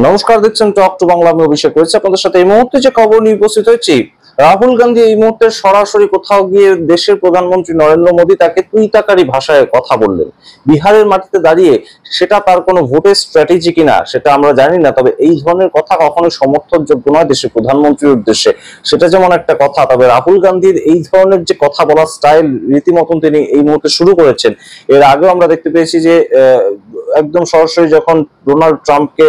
নমস্কার, দেখছেন talk to Bangla. আমি অভিষেক করেছি আপনাদের সাথে। এই মুহূর্তে যে খবর নিয়ে উপস্থিত হয়েছি, রাহুল গান্ধী এই মুহূর্তে সরাসরি কোথাও গিয়ে দেশের প্রধানমন্ত্রী নরেন্দ্র মোদী তাকে তুইতাকারী ভাষায় কথা বললেন বিহারের মাটিতে দাঁড়িয়ে। সেটা তার কোনো ভোটের স্ট্র্যাটেজি কিনা সেটা আমরা জানি না, তবে এই ধরনের কথা কখনোই সমর্থনযোগ্য নয় দেশের প্রধানমন্ত্রীর উদ্দেশ্যে। সেটা যেমন একটা কথা, তবে রাহুল গান্ধীর এই ধরনের যে কথা বলার স্টাইল রীতিমতন তিনি এই মুহূর্তে শুরু করেছেন। এর আগেও আমরা দেখতে পেয়েছি যে একদম সরাসরি যখন ডোনাল্ড ট্রাম্পকে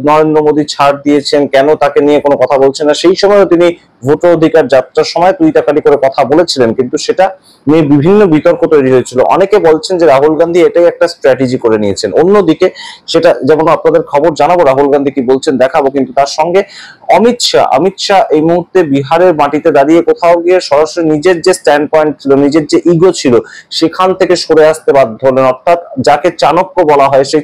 নরেন্দ্র মোদী ছাড় দিয়েছেন, কেন তাকে নিয়ে কোনো কথা বলছেন না, সেই সময়ও তিনি ভোটার অধিকার যাত্রার সময় তুইতাকারি করে কথা বলেছিলেন, কিন্তু সেটা নিয়ে বিভিন্ন বিতর্ক তৈরি হয়েছিল। অনেকে বলছেন যে রাহুল গান্ধী এটাই একটা স্ট্র্যাটেজি করে নিয়েছেন। অন্যদিকে সেটা যেমন আপনাদের খবর জানাবো, রাহুল গান্ধী কি বলছেন দেখাবো, কিন্তু তার সঙ্গে অমিত শাহ এই মুহূর্তে বিহারের মাটিতে দাঁড়িয়ে কোথাও গিয়ে সরাসরি নিজের যে স্ট্যান্ড পয়েন্ট ছিল, নিজের যে ইগো ছিল, সেখান থেকে সরে আসতে বাধ্য হলেন। অর্থাৎ যাকে চাণক্য বলা হয়, সেই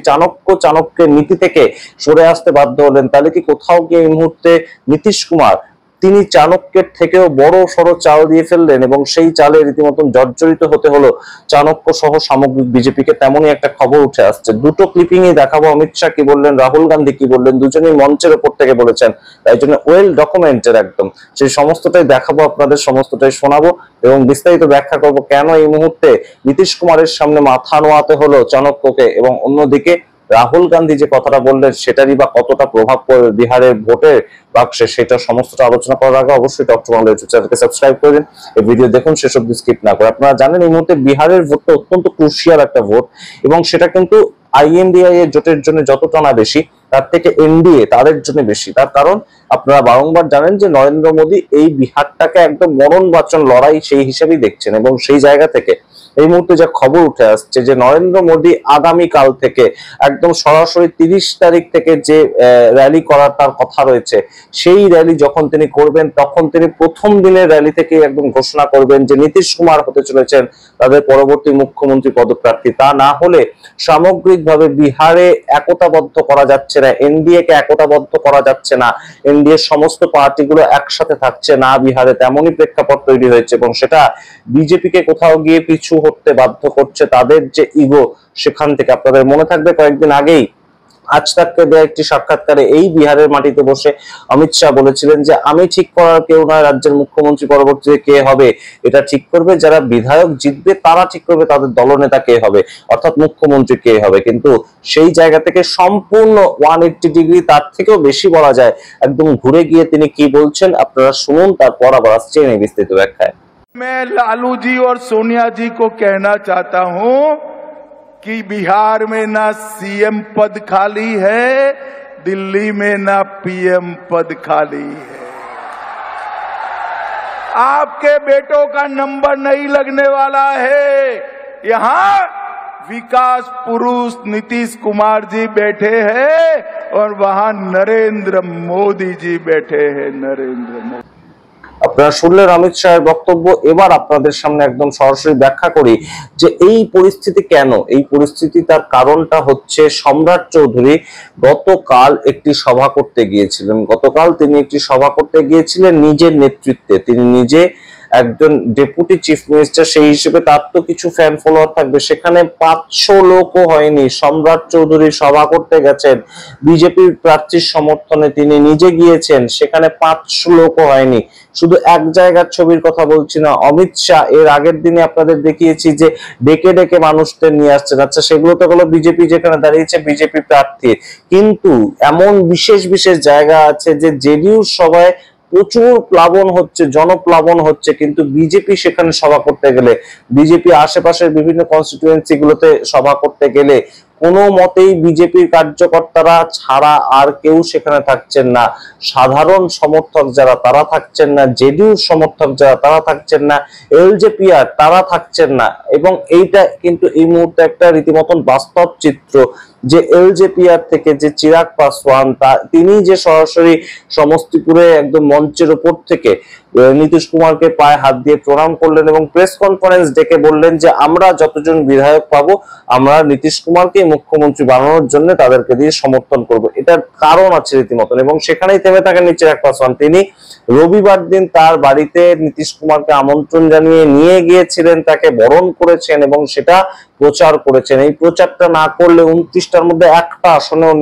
চাণক্যের নীতি থেকে সরে আসতে বাধ্য হলেন। তাহলে কি কোথাও গিয়ে এই মুহূর্তে নীতিশ কুমার তিনি চাণক্যের থেকেও বড় সড়ো চাল দিয়ে ফেললেন এবং সেই চালে রীতিমতন জর্জরিত হতে হলো চাণক্য সহ সামগ্রিক বিজেপিকে? তেমনই একটা খবর উঠে আসছে। দুটো ক্লিপিং এ দেখাবো অমিত শাহ কি বললেন, রাহুল গান্ধী কি বললেন, দুজনেই মঞ্চের ওপর থেকে বলেছেন, তাই জন্য ওয়েল ডকুমেন্টেড একদম। সেই সমস্তটাই দেখাবো আপনাদের, সমস্তটাই শোনাবো এবং বিস্তারিত ব্যাখ্যা করব কেন এই মুহূর্তে নীতিশ কুমারের সামনে মাথা নোয়াতে হলো চাণক্যকে, এবং অন্যদিকে রাহুল গান্ধী যে কথাটা বললেন সেটারই বা কতটা প্রভাব পড়বে বিহারের ভোটের বাক্সে, সেটা সমস্তটা আলোচনা করার আগে অবশ্যই টক টু বাংলা ইউটিউব চ্যানেলকে সাবস্ক্রাইব করে দিন। এই ভিডিও দেখুন শেষ অবধি স্কিপ না করে। আপনারা জানেন এই মুহূর্তে বিহারের ভোটটা অত্যন্ত ক্রুশিয়াল একটা ভোট, এবং সেটা কিন্তু আইএনডিআই এর জোটের জন্য যতটা না বেশি, তার থেকে এনডিএ তাদের জন্য বেশি। তার কারণ আপনারা বারংবার জানেন যে নরেন্দ্র মোদী এই বিহারটাকে একদম মরণ বাঁচন লড়াই সেই হিসেবেই দেখছেন, এবং সেই জায়গা থেকে এই মুহূর্তে যে খবর উঠে আসছে যে নরেন্দ্র মোদী আগামী কাল থেকে একদম সরাসরি 30 তারিখ থেকে যে র্যালি করার তার কথা রয়েছে, সেই র্যালি যখন তিনি করবেন তখন তিনি প্রথম দিনের র্যালি থেকে একদম ঘোষণা করবেন যে নীতিশ কুমার হতে চলেছেন তাদের পরবর্তী মুখ্যমন্ত্রী পদপ্রার্থী। তা না হলে সামগ্রিকভাবে বিহারে একতাবদ্ধ করা যাচ্ছে না, এনডিএ কে একতাবদ্ধ করা যাচ্ছে না, এনডিএ সমস্ত পার্টিগুলো একসাথে থাকছে না বিহারে, তেমনই প্রেক্ষাপট তৈরি হয়েছে, এবং সেটা বিজেপিকে কোথাও গিয়ে পিছু হটতে বাধ্য করছে তাদের যে ইগো সেখান থেকে। আপনাদের মনে থাকবে কয়েকদিন আগেই আজ তাককে দেয়া একটি সাক্ষাৎকারে এই বিহারের মাটিতে বসে অমিত শাহ বলেছিলেন যে আমি ঠিক করার কেউ নয়, রাজ্যের মুখ্যমন্ত্রী পরবর্তীতে কে হবে এটা ঠিক করবে যারা বিধায়ক জিতবে, তারা ঠিক করবে তাদের দলনেতা কে হবে, অর্থাৎ মুখ্যমন্ত্রী কে হবে। কিন্তু সেই জায়গা থেকে সম্পূর্ণ 180 ডিগ্রি, তার থেকেও বেশি বলা যায়, একদম ঘুরে গিয়ে তিনি কি বলছেন আপনারা শুনুন, তারপর আবার আসছে এই বিস্তৃত ব্যাখ্যায়। मैं लालू जी और सोनिया जी को कहना चाहता हूं कि बिहार में ना सीएम पद खाली है, दिल्ली में ना पीएम पद खाली है। आपके बेटों का नंबर नहीं लगने वाला है। यहां विकास पुरुष नीतीश कुमार जी बैठे हैं और वहां नरेंद्र मोदी जी बैठे हैं। नरेंद्र मोदी। আপনারা শুনলেন অমিত শাহের বক্তব্য। এবার আপনাদের সামনে একদম সরাসরি ব্যাখ্যা করি যে এই পরিস্থিতি কেন। এই পরিস্থিতি তার কারণটা হচ্ছে সম্রাট চৌধুরী গতকাল একটি সভা করতে গিয়েছিলেন। গতকাল তিনি একটি সভা করতে গিয়েছিলেন নিজের নেতৃত্বে। তিনি নিজে একজন ডেপুটি চিফ মিনিস্টার, সেই হিসেবে তার তো কিছু ফ্যান ফলোয়ার থাকবে। সেখানে 500 লোকও হয়নি। সম্রাট চৌধুরী সভা করতে গেছেন বিজেপির প্রার্থীর সমর্থনে, তিনি নিজে গিয়েছেন, সেখানে 500 লোকও হয়নি। শুধু এক জায়গার ছবির কথা বলছি না, অমিত শাহ এর আগের দিনে আপনাদের দেখিয়েছি যে ডেকে ডেকে মানুষদের নিয়ে আসছেন। আচ্ছা, সেগুলো তো হলো বিজেপি যেখানে দাঁড়িয়েছে বিজেপি প্রার্থী, কিন্তু এমন বিশেষ বিশেষ জায়গা আছে যে জেডিইউ সভায় প্রচুর প্লাবন হচ্ছে, জনপ্লাবন হচ্ছে, কিন্তু বিজেপি সেখানে সভা করতে গেলে, বিজেপি আশেপাশের বিভিন্ন কনস্টিটিউয়েন্সি গুলোতে সভা করতে গেলে কোনো মতেই বিজেপির কার্যকর্তারা ছাড়া আর কেউ সেখানে থাকছেন না। সাধারণ সমর্থক যারা তারা থাকছেন না, জেডিইউ সমর্থক যারা তারা থাকছেন না, এলজেপিআর তারা থাকছেন না। এবং এইটা কিন্তু এই মুহূর্তে একটা রীতিমতন বাস্তব চিত্র যে এলজেপিআর থেকে যে চিরাগ পাসওয়ান তিনি যে সরাসরি সমস্তিপুরে একদম মঞ্চের উপর থেকে নীতিশ কুমারকে পায়ে হাত দিয়ে প্রণাম করলেন এবং প্রেস কনফারেন্স ডেকে বললেন যে আমরা যতজন বিধায়ক পাবো আমরা নীতিশ কুমারকে মুখ্যমন্ত্রী বানানোর জন্য তাদেরকে দিয়ে সমর্থন করব। এটার কারণ আছে রীতিমতন, এবং সেখানেই থেমে থাকেন চিরাগ পাসওয়ান। তিনি রবিবার দিন তার বাড়িতে নীতিশ কুমারকে আমন্ত্রণ জানিয়ে নিয়ে গিয়েছিলেন, তাকে বরণ করেছেন এবং সেটা প্রচার করেছেন। এই প্রচারটা না করলে 29টার মধ্যে একটা আসনেও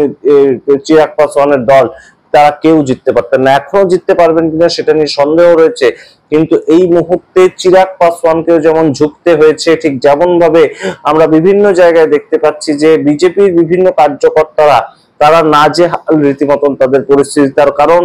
চিরাগ পাসওয়ানের দল তারা কেউ জিততে পারতেন না। এখনো জিততে পারবেন কিনা সেটা নিয়ে সন্দেহ রয়েছে, কিন্তু এই মুহূর্তে চিরাগ পাসওয়ানকেও যেমন ঝুঁকতে হয়েছে, ঠিক যেমন ভাবে আমরা বিভিন্ন জায়গায় দেখতে পাচ্ছি যে বিজেপির বিভিন্ন কার্যকর্তারা তারা নাজেহাল রীতিমতন তাদের পরিস্থিতি। তার কারণ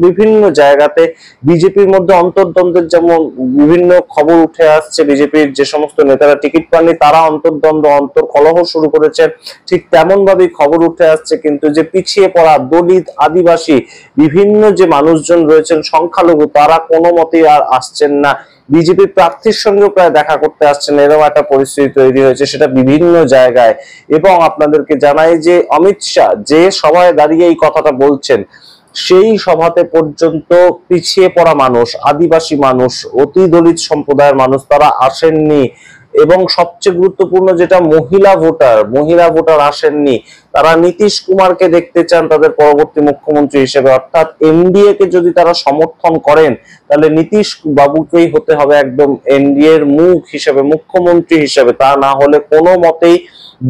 বিভিন্ন জায়গাতে বিজেপির মধ্যে অন্তর্দ্বন্দ্বের যেমন বিভিন্ন খবর উঠে আসছে, বিজেপির যে সমস্ত নেতারা টিকিট পাননি তারা অন্তর্দ্বন্দ্ব অন্তর্কলহ শুরু করেছেন, ঠিক তেমন ভাবেই খবর উঠে আসছে কিন্তু যে পিছিয়ে পড়া দলিত আদিবাসী বিভিন্ন যে মানুষজন রয়েছেন সংখ্যালঘু তারা কোনো মতেই আর আসছেন না, বিজেপি প্রার্থীর সঙ্গেও প্রায় দেখা করতে আসছেন, এরকম একটা পরিস্থিতি তৈরি হয়েছে সেটা বিভিন্ন জায়গায়। এবং আপনাদেরকে জানাই যে অমিত শাহ যে সভায় দাঁড়িয়ে এই কথাটা বলছেন সেই সভাতে পর্যন্ত পিছিয়ে পড়া মানুষ, আদিবাসী মানুষ, অতি দলিত সম্প্রদায়ের মানুষ তারা আসেননি, এবং সবচেয়ে গুরুত্বপূর্ণ যেটা মহিলা ভোটার আসেননি। তারা নীতিশ কুমারকে দেখতে চান তাদের পরবর্তী মুখ্যমন্ত্রী হিসেবে, অর্থাৎ এনডিএ কে যদি তারা সমর্থন করেন তাহলে নীতিশ বাবুকেই হতে হবে একদম এনডিএ এর মুখ হিসেবে, মুখ্যমন্ত্রী হিসেবে। তা না হলে কোনো মতেই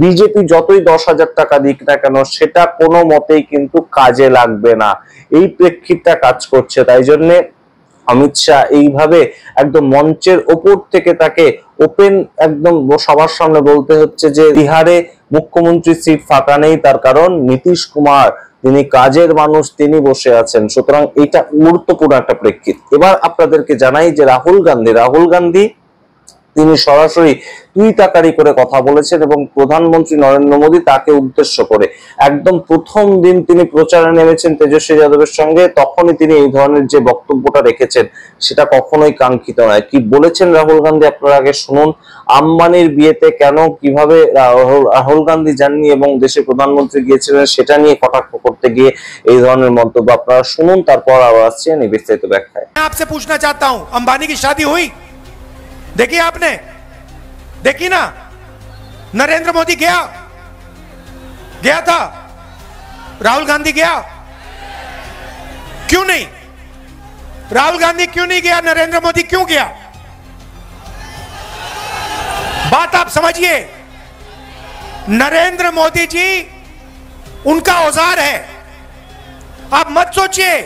বিজেপি যতই 10,000 টাকা দিক না কেন সেটা কোনো মতেই কিন্তু কাজে লাগবে না। এই প্রেক্ষিতটা কাজ করছে, তাই জন্য অমিত শাহ এইভাবে একদম মঞ্চের ওপর থেকে তাকে ওপেন একদম সবার সামনে বলতে হচ্ছে যে বিহারে মুখ্যমন্ত্রী সিট ফাঁকা নেই, তার কারণ নীতিশ কুমার তিনি কাজের মানুষ, তিনি বসে আছেন। সুতরাং এটা গুরুত্বপূর্ণ একটা প্রেক্ষিত। এবার আপনাদেরকে জানাই যে রাহুল গান্ধী তিনি সরাসরি টুইটাকারি করে কথা বলেছেন এবং প্রধানমন্ত্রী নরেন্দ্র মোদী তাকে উদ্দেশ্য করে একদম প্রথম দিন তিনি প্রচারে নেমেছেন তেজস্বী যাদবের সঙ্গে, তখনই তিনি এই ধরনের যে বক্তব্যটা রেখেছেন সেটা কখনোই কাঙ্ক্ষিত নয়। কি বলেছেন রাহুল গান্ধী আপনারা আগে শুনুন। আম্বানির বিয়েতে কেন কিভাবে রাহুল গান্ধী যাননি এবং দেশের প্রধানমন্ত্রী গিয়েছিলেন সেটা নিয়ে কটাক্ষ করতে গিয়ে এই ধরনের মন্তব্য আপনারা শুনুন, তারপর আবার আসছি বিস্তারিত ব্যাখ্যায়। आपसे पूछना चाहता हूं, अंबानी की शादी हुई? देखी आपने? देखी ना? नरेंद्र मोदी गया था, राहुल गांधी गया? क्यों नहीं? राहुल गांधी क्यों नहीं गया? नरेंद्र मोदी क्यों गया? बात आप समझिए, नरेंद्र मोदी जी उनका औजार है। आप मत सोचिए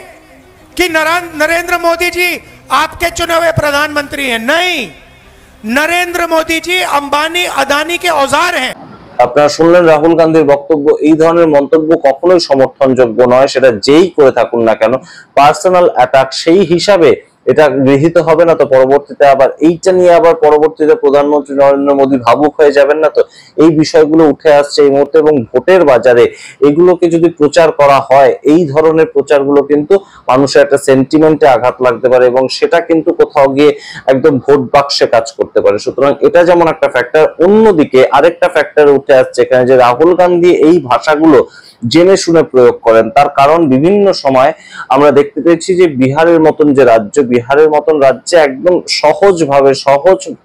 कि नरेंद्र मोदी जी आपके चुने हुए प्रधानमंत्री हैं, नहीं, नरेंद्र मोदी जी अंबानी अदानी के औजार हैं। আপনারা শুনলেন রাহুল গান্ধীর বক্তব্য। এই ধরনের মন্তব্য কখনোই সমর্থনযোগ্য নয়, সেটা যেই করে থাকুন না কেন। পার্সোনাল অ্যাটাক সেই হিসাবে এটা গৃহীত হবে না তো পরবর্তীতে আবার এইটা নিয়ে আবার পরবর্তীতে প্রধানমন্ত্রী নরেন্দ্র মোদী ভাবুক হয়ে যাবেন না তো। এই বিষয়গুলো উঠে আসছে এই মুহূর্তে এবং ভোটের বাজারে এগুলোকে যদি প্রচার করা হয়, এই ধরনের প্রচারগুলো কিন্তু মানুষের একটা সেন্টিমেন্টে আঘাত লাগতে পারে এবং সেটা কিন্তু কোথাও গিয়ে একদম ভোট বাক্সে কাজ করতে পারে। সুতরাং এটা যেমন একটা ফ্যাক্টর, অন্যদিকে আরেকটা ফ্যাক্টর উঠে আসছে এখানে যে রাহুল গান্ধী এই ভাষাগুলো জেনে শুনে প্রয়োগ করেন। তার কারণ বিভিন্ন সময় আমরা দেখতে পেয়েছি যে বিহারের মতন রাজ্যে একদম সহজ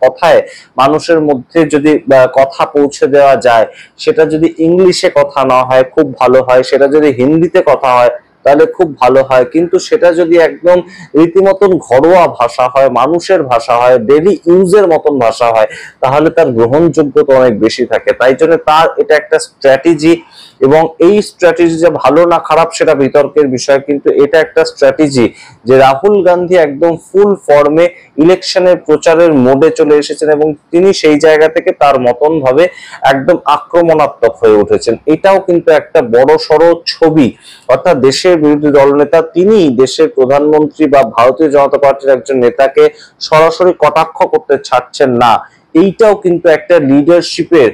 কথায় মানুষের মধ্যে যদি কথা পৌঁছে দেওয়া যায়, সেটা যদি ইংলিশে কথা না হয় খুব ভালো হয়, সেটা যদি হিন্দিতে কথা হয় তাহলে খুব ভালো হয়, কিন্তু সেটা যদি একদম রীতিমতন ঘরোয়া ভাষা হয়, মানুষের ভাষা হয়, ডেইলি ইউজের মতন ভাষা হয়, তাহলে তার গ্রহণযোগ্যতা অনেক বেশি থাকে। তাই জন্য তার এটা একটা স্ট্র্যাটেজি, এবং এই স্ট্র্যাটেজি যে ভালো না খারাপ সেটা বিতর্কের বিষয়, কিন্তু এটা একটা স্ট্র্যাটেজি যে রাহুল গান্ধী একদম ফুল ফর্মে ইলেকশনের প্রচারের মোডে চলে এসেছেন এবং তিনি সেই জায়গা থেকে তার মতন ভাবে একদম আক্রমণাত্মক হয়ে উঠেছেন। এটাও কিন্তু একটা বড় সড়ো ছবি, অর্থাৎ দেশের বিরোধী দলনেতা তিনি দেশের প্রধানমন্ত্রী বা ভারতীয় জনতা পার্টির একজন নেতাকে সরাসরি কটাক্ষ করতে ছাড়ছেন না। এইটাও কিন্তু একটা লিডারশিপের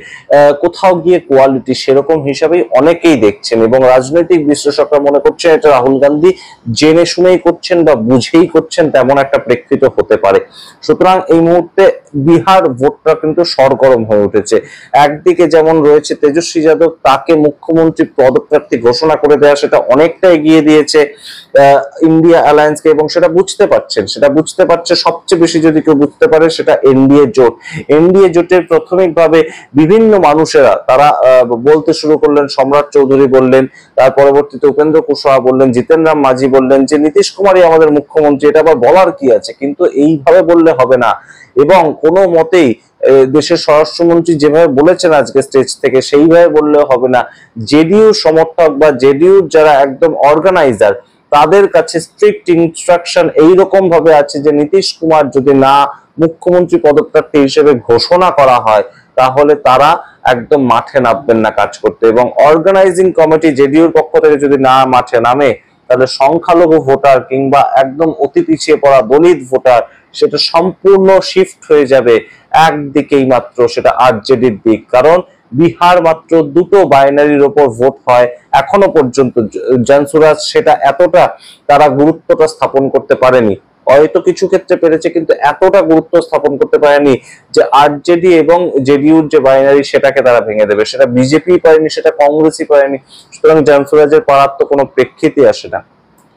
কোথাও গিয়ে কোয়ালিটি, সেরকম হিসাবেই অনেকেই দেখছেন এবং রাজনৈতিক বিশ্লেষকরা মনে করছেন এটা রাহুল গান্ধী জেনে শুনেই করছেন বা বুঝেই করছেন, তেমন একটা প্রেক্ষিত হতে পারে। সুতরাং এই মুহূর্তে বিহার ভোটটা কিন্তু সরগরম হয়ে উঠেছে। একদিকে যেমন রয়েছে তেজস্বী যাদব, তাকে মুখ্যমন্ত্রী পদপ্রার্থী ঘোষণা করে দেওয়া, সেটা অনেকটা এগিয়ে দিয়েছে ইন্ডিয়া অ্যালায়েন্সকে এবং সেটা বুঝতে পারছে সবচেয়ে বেশি যদি কেউ বুঝতে পারে সেটা এনডিএ জোট। এনডিএ জোটের প্রাথমিকভাবে বিভিন্ন মানুষেরা তারা বলতে শুরু করলেন, সম্রাট চৌধুরী বললেন, তার পরবর্তীতে উপেন্দ্র কুশওয়াহা বললেন, জিতেন রাম মাঝি বললেন যে নীতিশ কুমারই আমাদের মুখ্যমন্ত্রী। এটা আবার বলার কি আছে, কিন্তু এইভাবে বললে হবে না এবং কোনো মতেই দেশের স্বরাষ্ট্রমন্ত্রী যেভাবে বলেছেন আজকে স্টেজ থেকে সেইভাবে বললে হবে না। জেডিইউ সমর্থক বা জেডিইউ যারা একদম অর্গানাইজার, তাদের কাছে স্ট্রিক্ট ইনস্ট্রাকশন এইরকম ভাবে আছে যে নীতিশ কুমার যদি না মুখ্যমন্ত্রী পদপ্রার্থী হিসেবে ঘোষণা করা হয় তাহলে তারা একদম মাঠে নামবেন না কাজ করতে। এবং অর্গানাইজিং কমিটি জেডিইউর পক্ষ থেকে যদি না মাঠে নামে তাহলে সংখ্যালঘু ভোটার কিংবা একদম অতি পিছিয়ে পড়া দলিত ভোটার সেটা সম্পূর্ণ শিফট হয়ে যাবে একদিকেই মাত্র, সেটা আরজেডির দিক। কারণ বিহার মাত্র দুটো বাইনারির ওপর ভোট হয় এখনো পর্যন্ত, জানসুরাজ সেটা এতটা তারা গুরুত্বটা স্থাপন করতে পারেনি, হয়তো কিছু ক্ষেত্রে পেরেছে কিন্তু এতটা গুরুত্ব স্থাপন করতে পারেনি যে আরজেডি এবং জেডিইউর যে বাইনারি সেটাকে তারা ভেঙে দেবে। সেটা বিজেপি পারেনি, সেটা কংগ্রেসই পারেনি। সুতরাং জানসুরাজের পারার তো কোনো প্রেক্ষিতই আসে না।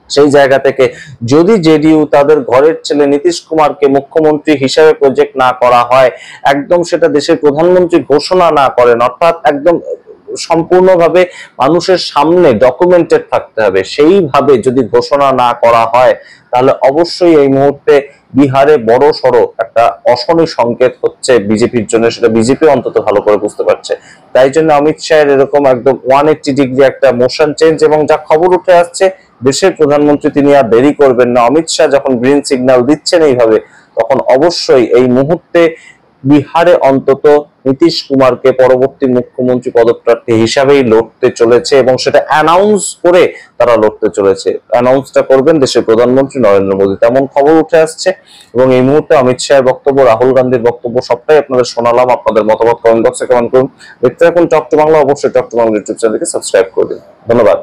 সেই জায়গা থেকে যদি জেডিইউ তাদের ঘরের ছেলে নীতিশ কুমারকে মুখ্যমন্ত্রী হিসাবে প্রজেক্ট না করা হয়, একদম সেটা দেশের প্রধানমন্ত্রী ঘোষণা না করেন, অর্থাৎ একদম সম্পূর্ণভাবে মানুষের সামনে ডকুমেন্টেড থাকতে হবে, সেইভাবে যদি ঘোষণা না করা হয় তাহলে অবশ্যই এই মুহূর্তে বিহারে বড় সড়ো একটা অশনি সংকেত হচ্ছে বিজেপির জন্য, সেটা বিজেপি অন্তত ভালো করে বুঝতে পারছে। তাই জন্য অমিত শাহের এরকম একদম 180 ডিগ্রি একটা মোশন চেঞ্জ এবং যা খবর উঠে আসছে দেশের প্রধানমন্ত্রী তিনি আর দেরি করবেন না। অমিত শাহ যখন গ্রিন সিগন্যাল দিচ্ছেন এইভাবে, তখন অবশ্যই এই মুহূর্তে বিহারে অন্তত নীতিশ কুমারকে পরবর্তী মুখ্যমন্ত্রী পদপ্রার্থী হিসাবেই লড়তে চলেছে এবং সেটা অ্যানাউন্স করে তারা লড়তে চলেছে। অ্যানাউন্সটা করবেন দেশের প্রধানমন্ত্রী নরেন্দ্র মোদী, তেমন খবর উঠে আসছে। এবং এই মুহূর্তে অমিত শাহের বক্তব্য, রাহুল গান্ধীর বক্তব্য সবটাই আপনাদের শোনালাম। আপনাদের মতামত কমেন্ট বক্সে কমেন্ট করুন। দেখতে থাকুন টক টু বাংলা। অবশ্যই টক টু বাংলা ইউটিউব চ্যানেলকে সাবস্ক্রাইব করে দিন। ধন্যবাদ।